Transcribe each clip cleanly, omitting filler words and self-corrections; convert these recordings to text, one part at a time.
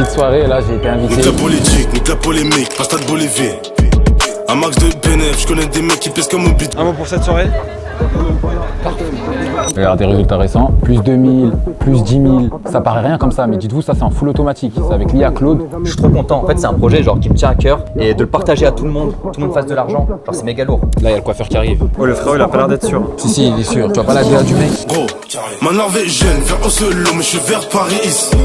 petite soirée, là j'ai été invité. Nique la politique, nique la polémique, pas stade Bolivie. Un max de PNF, je connais des mecs qui pèsent comme au bit. Un mot pour cette soirée? Regardez les résultats récents, plus 2000, plus 10 000, ça paraît rien comme ça, mais dites-vous ça c'est en full automatique, c'est avec l'IA Claude. Je suis trop content, en fait c'est un projet genre qui me tient à cœur et de le partager à tout le monde fasse de l'argent, genre c'est méga lourd. Là il y a le coiffeur qui arrive. Oh le frérot il a pas l'air d'être sûr. Si il est sûr, tu vois pas la DA du mec? Gros, ma norvégienne vient au solo, mais je suis vers Paris ici.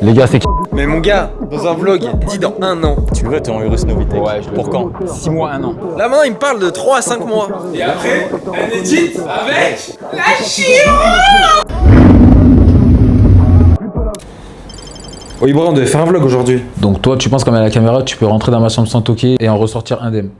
Les gars c'est qui? Mais mon gars, dans un vlog, il dit dans 1 an. Tu le veux, t'es en Urus Novitec. Ouais, je pour quand? 6 mois, 1 an. Là maintenant il me parle de 3 à 5 mois. Et après, un edit avec la Chio. Oh Ibra, on devait faire un vlog aujourd'hui. Donc toi tu penses comme à la caméra, tu peux rentrer dans ma chambre sans toquer et en ressortir indemne.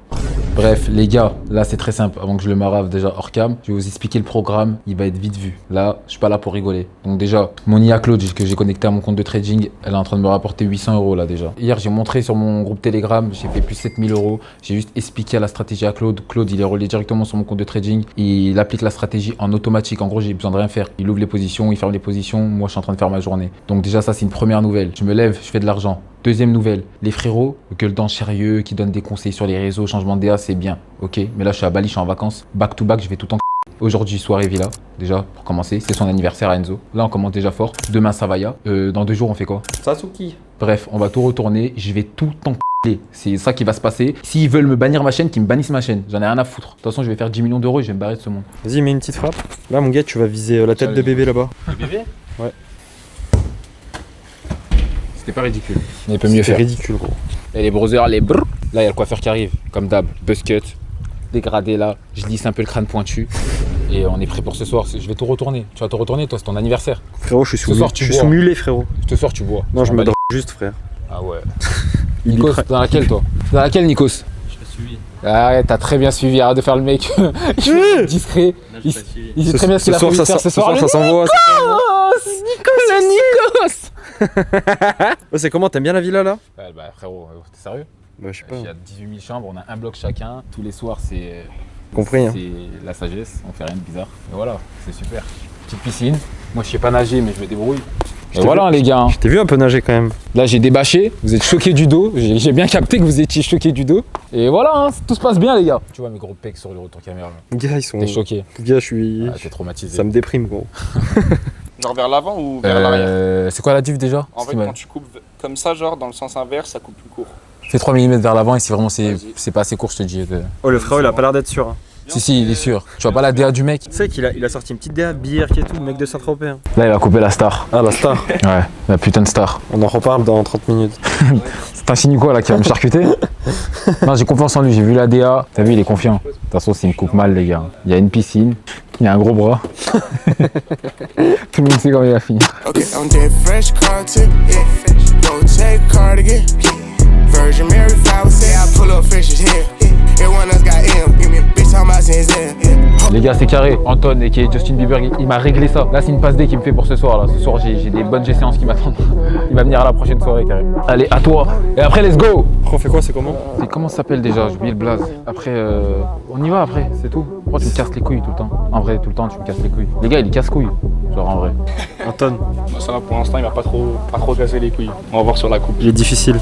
Bref les gars, là c'est très simple, avant que je le marave déjà hors cam, je vais vous expliquer le programme, il va être vite vu. Là, je suis pas là pour rigoler. Donc déjà, mon IA Claude que j'ai connecté à mon compte de trading, elle est en train de me rapporter 800 € là déjà. Hier j'ai montré sur mon groupe Telegram, j'ai fait plus 7000 €, j'ai juste expliqué la stratégie à Claude. Claude il est relié directement sur mon compte de trading, il applique la stratégie en automatique, en gros j'ai besoin de rien faire. Il ouvre les positions, il ferme les positions, moi je suis en train de faire ma journée. Donc déjà ça c'est une première nouvelle, je me lève, je fais de l'argent. Deuxième nouvelle, les frérots, gueule dans sérieux, qui donnent des conseils sur les réseaux, changement de DA, c'est bien, ok. Mais là, je suis à Bali, je suis en vacances, back to back, je vais tout en. Aujourd'hui, soirée villa, déjà, pour commencer, c'est son anniversaire à Enzo. Là, on commence déjà fort. Demain, Savaya. Dans 2 jours, on fait quoi? Sasuki. Bref, on va tout retourner, je vais tout en. C'est ça qui va se passer. S'ils veulent me bannir ma chaîne, qu'ils me bannissent ma chaîne. J'en ai rien à foutre. De toute façon, je vais faire 10 millions d'euros et je vais me barrer de ce monde. Vas-y, mets une petite frappe. Là, mon gars, tu vas viser la tête de bébé là-bas. Le bébé? Ouais. C'était pas ridicule. Il peut mieux faire. C'est ridicule, gros. Et les brothers, les brrr. Là, il y a le coiffeur qui arrive, comme d'hab. Buzz cut, dégradé là. Je lisse un peu le crâne pointu. Et on est prêt pour ce soir. Je vais tout retourner. Tu vas tout retourner, toi, c'est ton anniversaire. Frérot, je suis Ce soir, tu bois. mulet, frérot. Ce soir, tu bois. Non, je me drogue juste, frère. Ah ouais. Nikos, t'es dans laquelle, toi? T'es dans laquelle, Nikos? Je t'ai suivi. Ah ouais, t'as très bien suivi. Arrête de faire le mec discret. Il sait très bien ce qu'il a fallu faire ce soir. Ça s'envoie. Le Nikos. C'est comment? T'aimes bien la villa là? Ouais, bah frérot, t'es sérieux? Bah, je sais pas. Il y a 18 000 chambres, on a un bloc chacun. Tous les soirs, c'est. Compris. Hein. C'est la sagesse, on fait rien de bizarre. Et voilà, c'est super. Petite piscine. Moi, je sais pas nager, mais je me débrouille. Et voilà, les gars. Je t'ai vu un peu nager quand même. Là, j'ai débâché. Vous êtes choqués du dos. J'ai bien capté que vous étiez choqués du dos. Et voilà, hein, tout se passe bien, les gars. Tu vois mes gros pecs sur le retour caméra. Gars, ils sont. T'es choqué. Gars, je suis. Ah, t'es traumatisé. Ça me déprime, gros. Genre vers l'avant ou vers l'arrière? C'est quoi la diff déjà? En fait, quand tu coupes comme ça, genre dans le sens inverse, ça coupe plus court. Fais 3 mm vers l'avant et si vraiment c'est pas assez court, je te dis. Oh, le frérot, il a pas l'air d'être sûr. Hein. Si, il est sûr. Tu vois pas la DA du mec? Tu sais qu'il a sorti une petite DA Bierk et tout, le mec de Saint-Tropez. Hein. Là, il a coupé la star. Ah, la star. Ouais, la putain de star. On en reparle dans 30 minutes. C'est un signe quoi là qui va me charcuter? Non, j'ai confiance en lui, j'ai vu la DA. T'as vu, il est confiant. De toute façon, c'est une coupe mal, les gars. Il y a une piscine, il y a un gros bras. Tout le monde sait comment il va finir. Okay, on that fresh car tip, yeah. Go take cardigan, Virgin Mary flowers, say I pull up fresh as hell. Everyone else got M, give me a bitch talking about since then. Les gars, c'est carré. Anton et qui est Justin Bieber, il m'a réglé ça. Là, c'est une passe D qu'il me fait pour ce soir. Là, ce soir, j'ai des bonnes séances qui m'attendent. Il va venir à la prochaine soirée, carré. Allez, à toi. Et après, let's go. On fait quoi? C'est comment? C'est comment ça s'appelle déjà? J'ai oublié le blaze. Après, on y va après, c'est tout. Pourquoi tu me casses les couilles tout le temps? En vrai, tout le temps, tu me casses les couilles. Les gars, il casse-couilles. Genre en vrai. Anton. Bah, ça va, pour l'instant, il m'a pas trop cassé les couilles. On va voir sur la coupe. Il est difficile.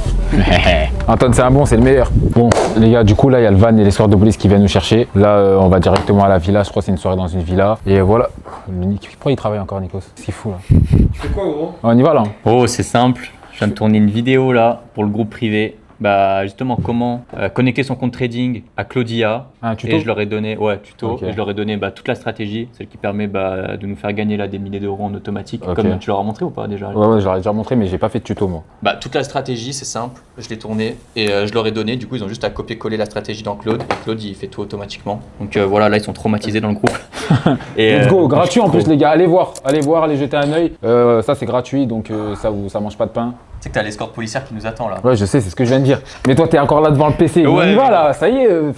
Anton, c'est un bon, c'est le meilleur. Bon, les gars, du coup, là, il y a le van et l'escorte de police qui viennent nous chercher. Là, on va directement à la villa. Je crois que c'est une soirée dans une villa. Et voilà. Pourquoi il travaille encore, Nikos? C'est fou, là. Tu fais quoi, gros? On y va, là. Oh, c'est simple. Je viens de tourner une vidéo là pour le groupe privé. Bah justement comment connecter son compte trading à Claudia. Un tuto. Et je leur ai donné tuto. Okay. Et je leur ai donné toute la stratégie, celle qui permet de nous faire gagner là des milliers d'euros en automatique. Okay. Comme tu leur as montré ou pas déjà? Ouais, je leur ai déjà montré, mais j'ai pas fait de tuto, moi. Bah toute la stratégie c'est simple, je l'ai tournée et je leur ai donné, du coup ils ont juste à copier-coller la stratégie dans Claude et Claude il fait tout automatiquement. Donc voilà, là ils sont traumatisés dans le groupe. Et, Let's go, gratuit en plus les gars, allez voir, allez jeter un œil. Ça c'est gratuit, donc ça mange pas de pain. Tu sais que t'as l'escorte policière qui nous attend là. Ouais, je sais, c'est ce que je viens de dire. Mais toi, t'es encore là devant le PC. Ouais, on y va là, ça y est,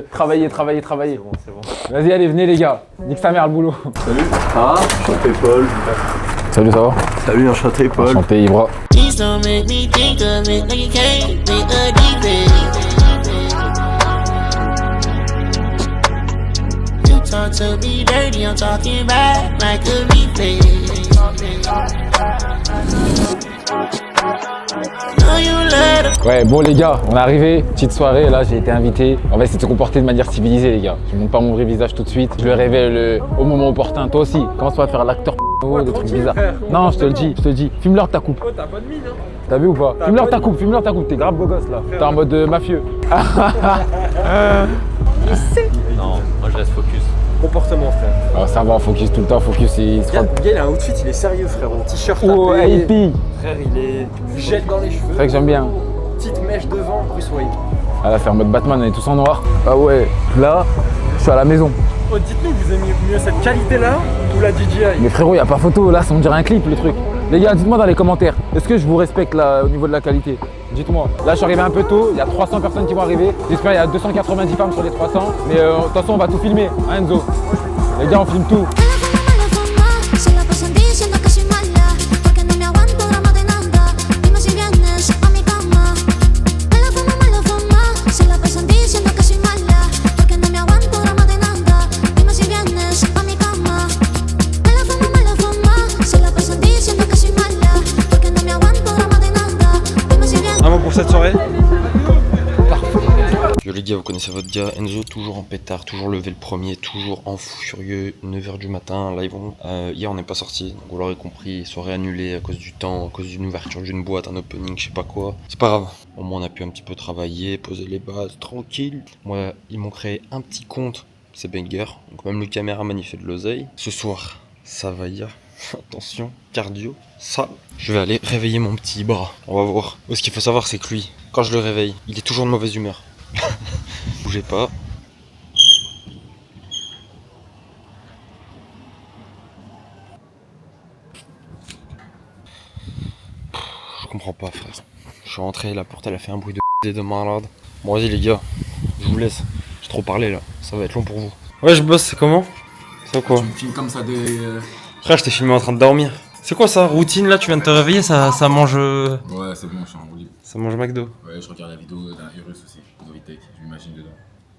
travailler. C'est bon. Vas-y, allez, venez les gars. Nique sa mère le boulot. Salut. Ah, enchanté Paul. Salut, ça va? Salut, enchanté Paul. Enchanté, Ibra. Please don't make me think of it like you can't make a deep You talk to me dirty, I'm talking back like a replay. Know you later. Ouais, bon les gars, on est arrivé, petite soirée, là j'ai été invité. On va essayer de se comporter de manière civilisée les gars. Je montre pas mon vrai visage tout de suite, je le révèle au moment opportun. Toi aussi, commence pas à faire l'acteur des trucs bizarres. Non, je te le dis. Fume-leur ta coupe. Oh, t'as bonne mine, hein. T'as vu ou pas? Fume-leur ta coupe, t'es grave beau gosse là. T'es en mode mafieux. Non, moi je reste focus. Comportement, frère. Oh, ça va, focus tout le temps, focus. Il se Regarde, le gars, il a un outfit, il est sérieux, frère. Un t-shirt Oh, tapé. hippie. Frère, il est gel dans les cheveux. C'est vrai que j'aime bien. Petite mèche devant, Bruce Wayne. Ah là, faire mode Batman, on est tous en noir. Ah ouais, là, je suis à la maison. Oh, dites-nous, vous aimez mieux cette qualité-là ou la DJI? Mais frérot, y a pas photo, là, ça me dirait un clip le truc. Les gars, dites-moi dans les commentaires, est-ce que je vous respecte là au niveau de la qualité? Dites-moi. Là, je suis arrivé un peu tôt, il y a 300 personnes qui vont arriver. J'espère qu'il y a 290 femmes sur les 300. Mais de toute façon, on va tout filmer, hein Enzo? Les gars, on filme tout. Se la pasan diciendo que soy mala, porque no me aguanto drama de nada. Dime si vienes a mi cama. Me la fama, se la pasan diciendo que soy mala, porque no me aguanto drama de nada. Dime si vienes a mi cama. Me la fama, se la pasan diciendo que soy mala, porque no me aguanto drama de nada. Dime si vienes. Un mot pour cette soirée? Yo les gars, vous connaissez votre gars Enzo, toujours en pétard, toujours levé le premier, toujours en fou furieux, 9h du matin, live on. Hier on n'est pas sorti, donc vous l'aurez compris, soirée annulée à cause du temps, à cause d'une ouverture d'une boîte, un opening, je sais pas quoi. C'est pas grave, au moins on a pu un petit peu travailler, poser les bases, tranquille. Moi, ils m'ont créé un petit compte, c'est banger, donc même le caméraman il fait de l'oseille. Ce soir, ça va y attention, cardio, ça. Je vais aller réveiller mon petit bras, on va voir. Ce qu'il faut savoir c'est que lui, quand je le réveille, il est toujours de mauvaise humeur. Bougez pas. Je comprends pas, frère. Je suis rentré, la porte elle a fait un bruit de malade. Bon vas-y les gars, je vous laisse. J'ai trop parlé là, ça va être long pour vous. Ouais je bosse, c'est comment? C'est quoi? Tu me filmes comme ça de... Frère, je t'ai filmé en train de dormir. C'est quoi ça? Routine là, tu viens de te réveiller, ça mange... Ouais, c'est bon, je suis en roue libre. Ça mange McDo. Ouais, je regarde la vidéo d'un Urus aussi, Novitech, je m'imagine dedans.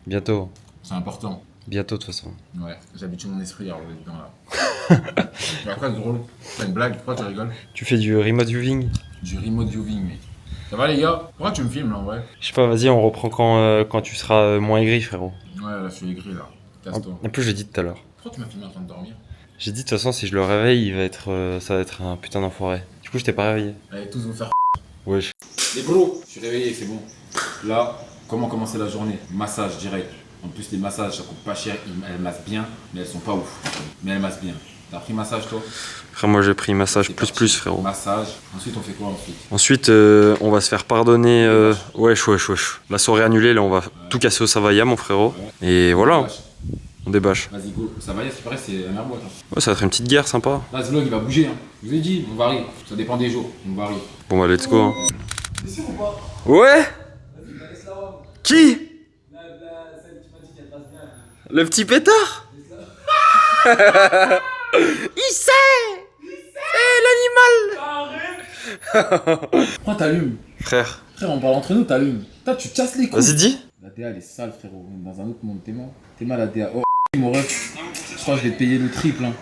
Bientôt. C'est important. Bientôt de toute façon. Ouais, j'habitue mon esprit à rouler dedans là. Mais après, c'est drôle. C'est une blague, pourquoi tu rigoles? Tu fais du remote viewing? Du remote viewing, mais. Ça va les gars? Pourquoi tu me filmes là en vrai? Je sais pas, vas-y, on reprend quand tu seras moins aigri, frérot. Ouais, là, je suis aigri là. Casse-toi. En plus, j'ai dit tout à l'heure. Pourquoi tu m'as filmé en train de dormir? J'ai dit de toute façon, si je le réveille, il va être, ça va être un putain d'enfoiré. Du coup, je t'ai pas réveillé. Allez, tous vous faire. Wesh. Les bros, je suis réveillé, c'est bon. Là, comment commencer la journée? Massage direct. En plus, les massages, ça coûte pas cher, elles massent bien, mais elles sont pas ouf. Mais elles massent bien. T'as pris massage toi? Frère, moi j'ai pris massage C'est plus parti. plus, frérot. Massage. Ensuite, on fait quoi ensuite? Ensuite, on va se faire pardonner. Wesh. La soirée annulée, là, on va tout casser au Savoya, mon frérot. Et voilà, on débâche. Vas-y, go. Ça va, ce qui paraît, c'est la meilleure boîte. Hein. Ouais, ça va être une petite guerre sympa. Là, ce vlog, il va bouger. Hein. Je vous ai dit, on varie. Ça dépend des jours. On varie. Bon, bah, let's go. Hein. Ouais. Qui? Le petit pétard. Il sait. L'animal. Pourquoi t'allumes? Frère, Frère, on parle entre nous, t'allumes. Toi, tu te casses les couilles. vas-y, dis. La DA, elle est sale, frérot. On est dans un autre monde. T'es mal, la DA. Oh, mon ref. Je crois que je vais te payer le triple. Hein.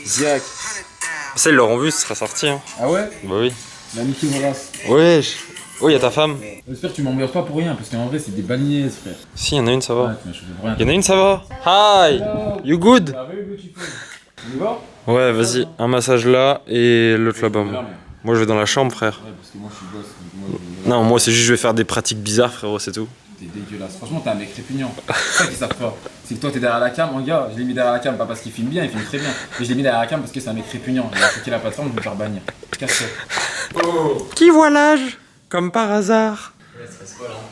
Ziak. Ça, ils l'auront vu, ce sera sorti. Hein. Ah ouais? Bah oui. La Mickey Moras. Wesh. Oh, y'a ta femme. J'espère que tu m'emmerdes pas pour rien, parce qu'en vrai, c'est des balignaises, frère. Si, y'en a une, ça va. Ouais, tu m'as chauffé pour rien. Y'en a une, ça va. Hi. You good? On y va? Ouais, vas-y. Un massage là et l'autre là-bas. Moi. Moi, je vais dans la chambre, frère. Ouais, parce que moi, je suis boss. Donc moi, Non, moi, c'est juste, je vais faire des pratiques bizarres, frérot, c'est tout. T'es dégueulasse. Franchement, t'es un mec répugnant. C'est ça qu'ils savent pas. C'est que toi, t'es derrière la cam, mon gars. Je l'ai mis derrière la cam, pas parce qu'il filme bien, il filme très bien. Mais je l'ai mis derrière la cam parce que c'est un mec répugnant. Il a attaqué la plateforme, je vais me faire bannir. Casse-toi. Qui voit l'âge? Comme par hasard.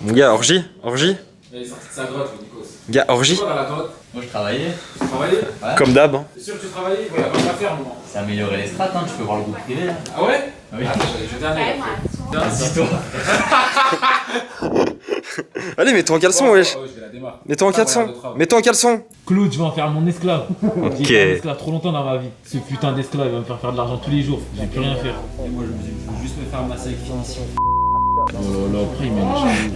Mon gars, orgie? Orgie? Il est sorti de sa grotte, Nikos. Gars, orgie? Toi, dans la grotte, Moi je travaillais, tu travaillais? Comme d'hab. Hein. T'es sûr que tu travaillais? Ouais, on va faire, moment. c'est améliorer les strates, hein, tu peux voir le groupe privé là. Ah ouais? Oui. Attends, je vais dernier. Assis-toi. Allez, mets-toi en caleçon, wesh. Je vais la démarrer. Mets-toi en caleçon. Mets-toi en caleçon. Claude, je vais en faire mon esclave. Ok. J'ai été un esclave trop longtemps dans ma vie. Ce putain d'esclave, il va me faire de l'argent tous les jours. J'ai plus rien faire. Et moi, je veux juste me faire masser avec finition. Oh là là, après, il met les cheveux.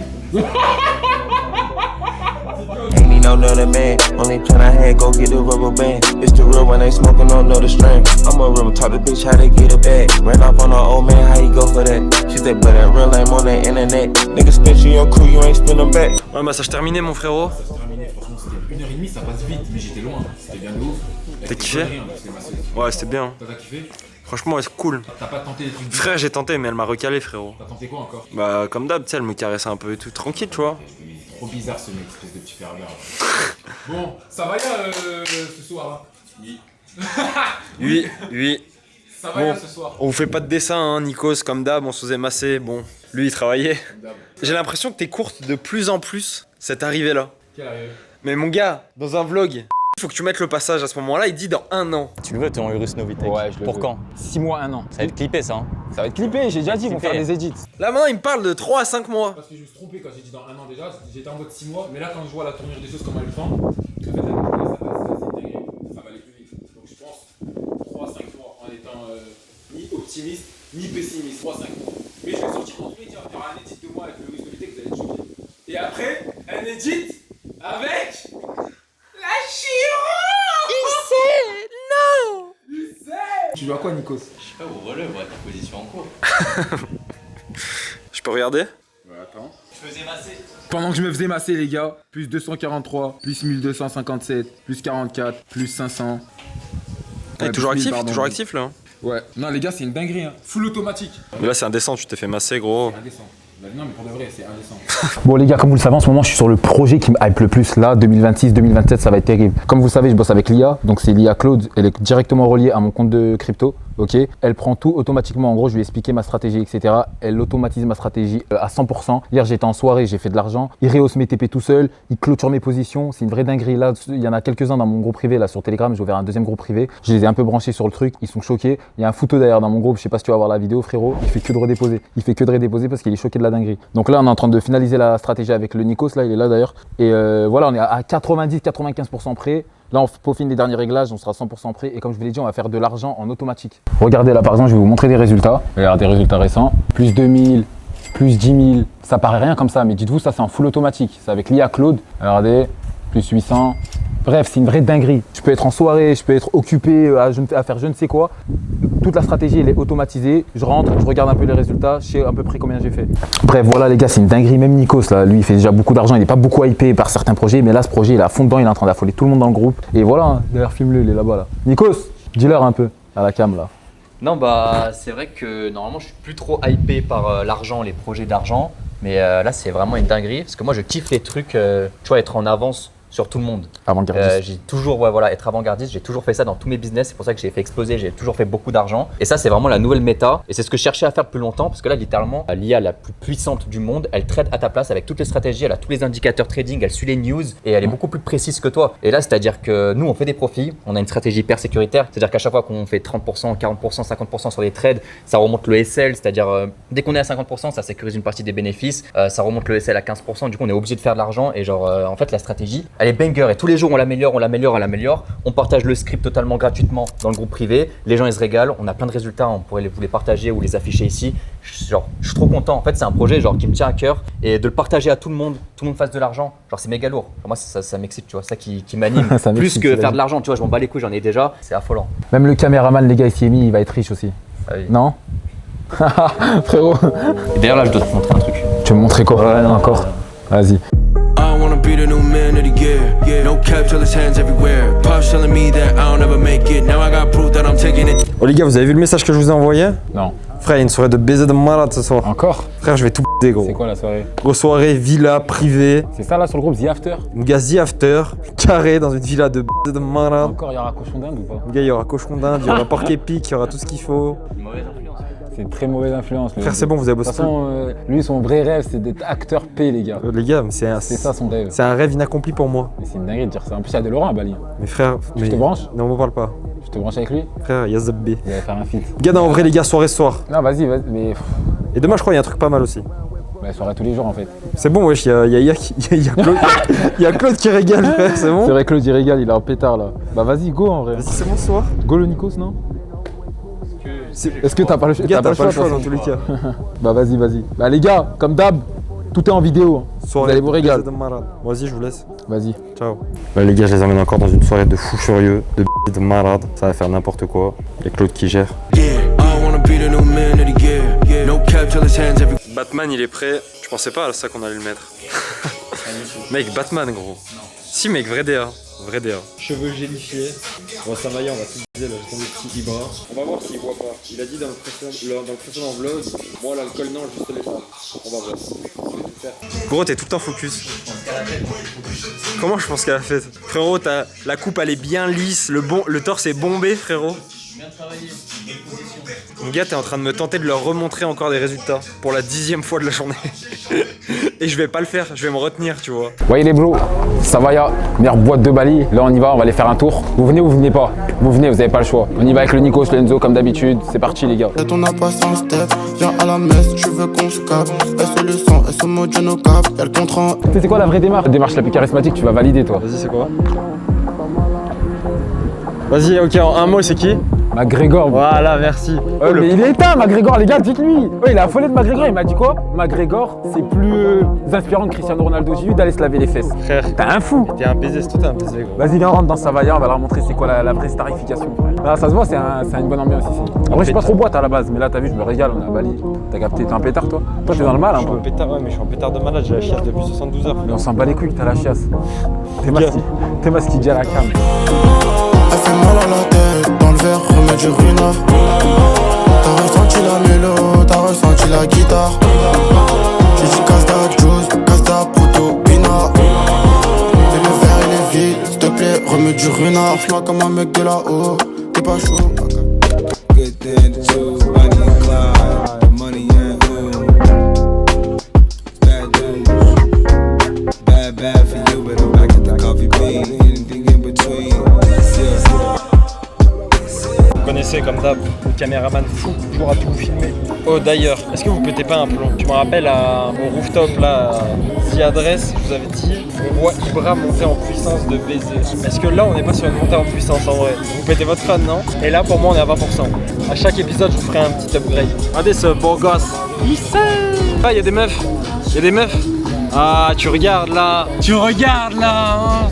Ain't need no other man. Only plan I had, go get the rubber band. It's the real one, ain't smoking no other strain. I'm a real type of bitch, how to get it back. Ran off on her old man, how you go for that? She said, but that real name on the internet. Nigga spit you your crew, you ain't spin them back. Ouais, massage terminé, mon frérot. Terminé, franchement, c'était 1h30, ça passe vite, mais j'étais loin. C'était bien de ouf. T'as kiffé? Ouais, c'était bien. T'as kiffé? Franchement, ouais, c'est cool. T'as pas tenté des trucs? Frère, j'ai tenté, mais elle m'a recalé, frérot. T'as tenté quoi encore? Bah, comme d'hab, tu sais, elle me caressait un peu et tout. Tranquille, tu vois. Trop bizarre ce mec, espèce de petit pervers. Bon, ça va ce soir là? Oui. Oui. Ça va ce soir? On vous fait pas de dessin, hein, Nikos, comme d'hab, on se faisait masser. Bon, lui, il travaillait. J'ai l'impression que t'es courte de plus en plus, cette arrivée-là. Quelle arrivée? Mais mon gars, dans un vlog, il faut que tu mettes le passage à ce moment-là, il dit dans 1 an. Tu le veux, t'es en Urus Novitec. Ouais, je le Pour veux. quand? 6 mois, 1 an. Ça va être clippé, ça. Hein. Ça va être clippé, j'ai déjà dit, ils vont faire des edits. Là maintenant, il me parle de 3 à 5 mois. Parce que je me suis trompé quand j'ai dit dans 1 an déjà, j'étais en mode 6 mois, mais là quand je vois la tournure des choses comme elle le fait, en fait, ça va aller plus vite. Donc je pense 3 à 5 mois en étant ni optimiste, ni pessimiste. 3 à 5 mois. Mais je vais sortir en tous les cas, il y aura un edit de moi avec le Louis Novitec, vous allez être choqués. Et après, un edit avec la Chiro. Tu joues à quoi, Nikos? Je sais pas, au relais, ouais, ta position en cours. Je peux regarder? Ouais, attends. Je faisais masser. Pendant que je me faisais masser, les gars, plus 243, plus 1257, plus 44, plus 500. Ouais, toujours actif, toujours actif là. Ouais, non les gars, c'est une dinguerie, hein. Full automatique. Mais là, c'est indécent, tu t'es fait masser, gros. Indécent. Non, mais pour de vrai, c'est indécent. Bon les gars, comme vous le savez, en ce moment je suis sur le projet qui me hype le plus. Là, 2026-2027, ça va être terrible. Comme vous savez, je bosse avec l'IA, donc c'est l'IA Claude, elle est directement reliée à mon compte de crypto. Ok, elle prend tout automatiquement. En gros, je lui ai expliqué ma stratégie, etc. Elle automatise ma stratégie à 100%. Hier, j'étais en soirée, j'ai fait de l'argent. Il rehausse mes TP tout seul. Il clôture mes positions. C'est une vraie dinguerie. Là, il y en a quelques-uns dans mon groupe privé là sur Telegram. J'ai ouvert un deuxième groupe privé. Je les ai un peu branchés sur le truc. Ils sont choqués. Il y a un photo d'ailleurs dans mon groupe. Je sais pas si tu vas voir la vidéo, frérot. Il fait que de redéposer. Il fait que de redéposer parce qu'il est choqué de la dinguerie. Donc là, on est en train de finaliser la stratégie avec le Nikos. Là, il est là d'ailleurs. Et voilà, on est à 90-95% prêt. Là, on peaufine les derniers réglages, on sera 100% prêt. Et comme je vous l'ai dit, on va faire de l'argent en automatique. Regardez là, par exemple, je vais vous montrer des résultats. Regardez des résultats récents. Plus 2000, plus 10 000. Ça paraît rien comme ça, mais dites-vous, ça c'est en full automatique. C'est avec l'IA Claude. Regardez, plus 800. Bref, c'est une vraie dinguerie. Je peux être en soirée, je peux être occupé à faire je ne sais quoi. Toute la stratégie, elle est automatisée. Je rentre, je regarde un peu les résultats, je sais à peu près combien j'ai fait. Bref, voilà les gars, c'est une dinguerie. Même Nikos, là, lui, il fait déjà beaucoup d'argent. Il n'est pas beaucoup hypé par certains projets, mais là, ce projet, il est à fond dedans. Il est en train d'affoler tout le monde dans le groupe. Et voilà, hein, d'ailleurs, filme-le, il est là-bas. Là. Nikos, dis-leur un peu à la cam, là. Non, bah, c'est vrai que normalement, je suis plus trop hypé par l'argent, les projets d'argent. Mais là, c'est vraiment une dinguerie. Parce que moi, je kiffe les trucs, tu vois, être en avance sur tout le monde. Avant-gardiste. J'ai toujours, ouais, voilà, être avant-gardiste, j'ai toujours fait ça dans tous mes business, c'est pour ça que j'ai fait exploser, j'ai toujours fait beaucoup d'argent. Et ça, c'est vraiment la nouvelle méta. Et c'est ce que je cherchais à faire depuis longtemps, parce que là, littéralement, l'IA la plus puissante du monde, elle trade à ta place avec toutes les stratégies, elle a tous les indicateurs trading, elle suit les news et elle est beaucoup plus précise que toi. Et là, c'est-à-dire que nous, on fait des profits, on a une stratégie hyper sécuritaire, c'est-à-dire qu'à chaque fois qu'on fait 30%, 40%, 50% sur les trades, ça remonte le SL, c'est-à-dire dès qu'on est à 50%, ça sécurise une partie des bénéfices, ça remonte le SL à 15%, du coup, on est obligé de faire de l'argent et genre, en fait, la stratégie, elle est banger et tous les jours, on l'améliore, on l'améliore, on l'améliore. On partage le script totalement gratuitement dans le groupe privé. Les gens, ils se régalent. On a plein de résultats. On pourrait vous les partager ou les afficher ici. Je suis trop content. En fait, c'est un projet genre qui me tient à cœur et de le partager à tout le monde fasse de l'argent. Genre, c'est méga lourd. Genre, moi, ça m'excite, tu vois. Ça qui m'anime. Plus que faire de l'argent, tu vois. Je m'en bats les couilles, j'en ai déjà. C'est affolant. Même le caméraman, les gars, il s'y est mis, il va être riche aussi. Ah oui. Non? Frérot. Et d'ailleurs, là, je dois te montrer un truc. Tu veux me montrer quoi? Ouais, encore. Vas-y. I wanna be the new man of the year. No cap till his hands everywhere. Pop's telling me that I don't ever make it. Now I got proof that I'm taking it. Oh les gars, vous avez vu le message que je vous ai envoyé? Non. Frère, il y a une soirée de baiser de malade ce soir. Encore? Frère, je vais tout baiser, gros. C'est quoi la soirée? Grosse soirée, villa, privée. C'est ça là sur le groupe The After? Mon gars, The After, carré dans une villa de baiser de malade. Encore, il y aura cochon d'Inde ou pas? Mon gars, il y aura cochon d'Inde, il y aura porc épic, il y aura tout ce qu'il faut. Une mauvaise influence. C'est une très mauvaise influence. Frère, c'est bon, vous avez De bossé. toute façon, lui, son vrai rêve, c'est d'être acteur P, les gars. Les gars, mais c'est C'est ça son rêve. un rêve inaccompli pour moi. Mais c'est une dinguerie de dire ça. En plus, il y a de Laurent à Bali. Mais frère, Tu te branches? Non, on m'en parle pas. Je te branche avec lui? Frère, Yazab B. Il va faire un feat. Gars, en vrai, les gars, soirée ce soir. Non, vas-y, mais. Et demain, je crois, il y a un truc pas mal aussi. Bah, soirée tous les jours en fait. C'est bon, wesh, il y a Claude, il y a Claude qui régale, frère, c'est bon? C'est vrai, Claude, il régale, il est en pétard là. Bah, vas-y, go en vrai. Vas-y, c'est bon ce soir? Go le Nikos, non? Est-ce que t'as pas le choix? Gars, t'as pas le choix de dans toute tous les façon. cas. Bah, vas-y. Bah, les gars, comme d'hab, Tout est en vidéo. Vous allez vous régaler. Vas-y, je vous laisse. Vas-y. Ciao. Là les gars, je les emmène encore dans une soirée de fou furieux, de malade. Ça va faire n'importe quoi. Il y a Claude qui gère. Batman, il est prêt. Je pensais pas à ça qu'on allait le mettre. Mec, Batman, gros. Si, mec, vrai DA. Vrai DA. Cheveux gélifiés. Bon, ça va y est, on va tout diser, là, j'ai tombé petit Ibra. On va voir s'il voit pas. Il a dit dans le précédent vlog, moi, l'alcool, non, juste les femmes. On va voir. Gros, t'es tout le temps focus. Comment je pense qu'elle a fait? Frérot, la coupe, elle est bien lisse, le torse est bombé, frérot. Mon gars, t'es en train de me tenter de leur remontrer encore des résultats pour la 10e fois de la journée. Et je vais pas le faire, je vais me retenir, tu vois. Voyez les bros, Savaya, meilleure boîte de Bali. Là on y va, on va aller faire un tour. Vous venez ou vous venez pas? Vous venez, vous avez pas le choix. On y va avec le Nikos, le Enzo comme d'habitude. C'est parti les gars. Et ton impatience step, viens à la messe, tu veux qu'on se capte. Et c'est le sang, et ce mot de nos capes, y'a le contrat. C'est quoi la vraie démarche? La démarche la plus charismatique, tu vas valider toi. Vas-y, c'est quoi? Vas-y, ok, en un mot, c'est qui? McGregor. Voilà, merci. Mais il est éteint, McGregor, les gars, dites-lui. Il a affolé de McGregor, il m'a dit quoi? McGregor, c'est plus inspirant que Cristiano Ronaldo. J'ai vu d'aller se laver les fesses. Frère, t'es un fou. T'es un baiser, c'est tout un baiser, gros. Vas-y, viens, on rentre dans Savaya, on va leur montrer c'est quoi la vraie starification. Là, ça se voit, c'est une bonne ambiance ici. Après, je suis pas trop boîte à la base, mais là, t'as vu, je me régale, on est à Bali. T'as capté, t'es un pétard, toi? Toi, t'es dans le mal un peu. Pétard, ouais, mais je suis en pétard de malade, j'ai la chiasse depuis 72 heures. Mais on s'en bat les couilles que t'as la chiasse. T'es masqué à la cam. Elle fait mal à la tête, dans le verre, remets du ruina. T'as ressenti la mélo, t'as ressenti la guitare. J'ai dit casse ta juice, casse ta proto, pina. Fais le verre, il est vide, s'il te plaît, remets du ruina. Lance-moi comme un mec de là-haut, t'es pas chaud. Good thing to choose, Bonnie and Clyde, money and who. Bad news, bad for you, but I'm back at the coffee bean, anything in between. Vous connaissez comme d'hab, le caméraman fou, toujours à tout filmer. Oh d'ailleurs, est-ce que vous pétez pas un plomb? Je me rappelle au rooftop là, si adresse, je vous avais dit, on voit Ibra monter en puissance de baiser. Est-ce que là on n'est pas sur une montée en puissance en vrai? Vous pétez votre crâne, non? Et là pour moi on est à 20%. À chaque épisode je vous ferai un petit upgrade. Regardez ce beau gosse. Ah, il y a des meufs. Il y a des meufs. Ah, tu regardes là. Tu regardes là. Hein.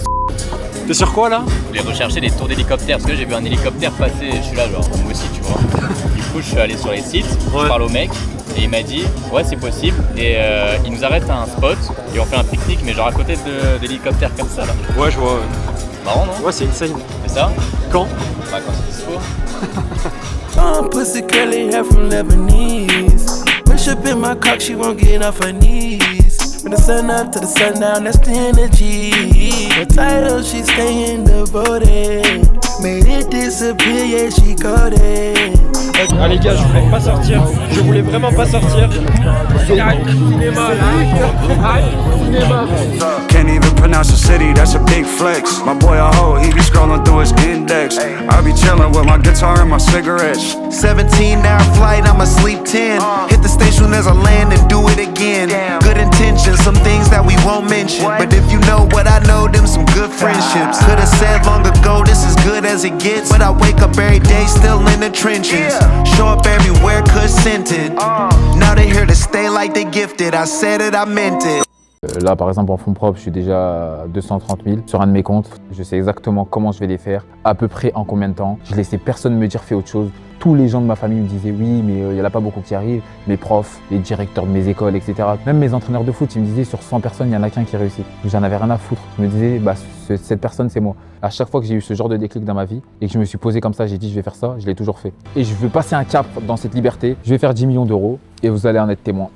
T'es sur quoi là? Je voulais rechercher des tours d'hélicoptère parce que j'ai vu un hélicoptère passer, je suis là genre moi aussi tu vois. Du coup je suis allé sur les sites, je parle au mec et il m'a dit ouais c'est possible et il nous arrête à un spot et on fait un pique-nique mais genre à côté d'hélicoptère comme ça là. Ouais je vois. Marrant non? Ouais c'est insane. C'est ça? Quand? Bah quand c'est dispo. Pussy curly hair from Lebanese. Push up in my cock, she won't get off her knees. From the sun up to the sundown, that's the energy. The title, she staying devoted. Made it disappear, yeah, she caught it. Ah les gars, je voulais pas sortir. Je voulais vraiment pas sortir. Can't even pronounce the city, that's a big flex. My boy a hoe, he be scrolling through his index. I be chilling with my guitar and my cigarettes. 17-hour flight, I'ma sleep 10. Hit the station as I land and do it again. Good intentions, some things that we won't mention. But if you know what I know, them some good friendships. Could've said long ago, this is good as it gets. But I wake up every day still in the trenches. Show up everywhere, cause sent it. Now they here to stay like they gifted. I said it, I meant it. Là, par exemple, en fonds propres, je suis déjà à 230 000 sur un de mes comptes. Je sais exactement comment je vais les faire, à peu près en combien de temps. Je laissais personne me dire fais autre chose. Tous les gens de ma famille me disaient oui, mais il n'y en a pas beaucoup qui arrivent. Mes profs, les directeurs de mes écoles, etc. Même mes entraîneurs de foot, ils me disaient sur 100 personnes, il n'y en a qu'un qui réussit. J'en avais rien à foutre. Je me disais, bah, cette personne, c'est moi. À chaque fois que j'ai eu ce genre de déclic dans ma vie et que je me suis posé comme ça, j'ai dit je vais faire ça, je l'ai toujours fait. Et je veux passer un cap dans cette liberté. Je vais faire 10 millions d'euros et vous allez en être témoin.